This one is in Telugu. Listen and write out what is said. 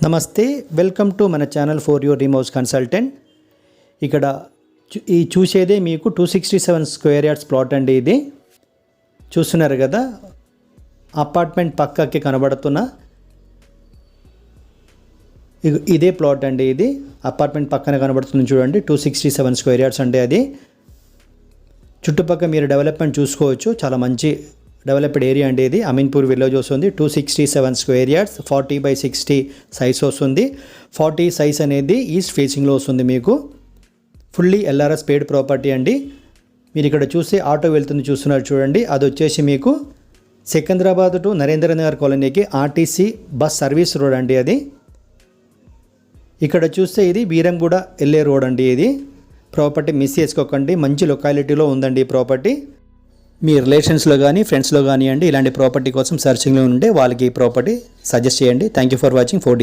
నమస్తే, వెల్కమ్ టు మన channel for your dream house consultant. ఇక్కడ ఈ చూసేదే మీకు 267 స్క్వేర్ యార్డ్స్ ప్లాట్ అండి. ఇది చూస్తున్నారు కదా, అపార్ట్మెంట్ పక్కకి కనబడుతున్న ఇదే ప్లాట్ అండి. ఇది అపార్ట్మెంట్ పక్కన కనబడుతుంది చూడండి, 267 స్క్వేర్ యార్డ్స్ అంటే అది. చుట్టుపక్కల మీరు డెవలప్మెంట్ చూసుకోవచ్చు, చాలా మంచి డెవలప్డ్ ఏరియా అండి. ఇది అమీన్పూర్ విలేజ్ వస్తుంది. 267 స్క్వేర్ యార్డ్స్, 40/60 సైజ్ వస్తుంది. 40 సైజ్ అనేది ఈస్ట్ ఫేసింగ్లో వస్తుంది మీకు. ఫుల్లీ ఎల్ఆర్ఎస్ పేడ్ ప్రాపర్టీ అండి. మీరు ఇక్కడ చూస్తే ఆటో వెళ్తుంది చూస్తున్నారు చూడండి, అది వచ్చేసి మీకు సికింద్రాబాద్ టు నరేంద్రనగర్ కాలనీకి ఆర్టీసీ బస్ సర్వీస్ రోడ్ అండి అది. ఇక్కడ చూస్తే ఇది బీరంగూడ వెళ్ళే రోడ్ అండి. ఇది ప్రాపర్టీ మిస్ చేసుకోకండి, మంచి లొకాలిటీలో ఉందండి ఈ ప్రాపర్టీ. మీ రిలేషన్స్లో కానీ ఫ్రెండ్స్లో కానివ్వండి, ఇలాంటి ప్రాపర్టీ కోసం సర్చింగ్లో ఉంటే వాళ్ళకి ఈ ప్రాపర్టీ సజెస్ట్ చేయండి. Thank you for watching 4D.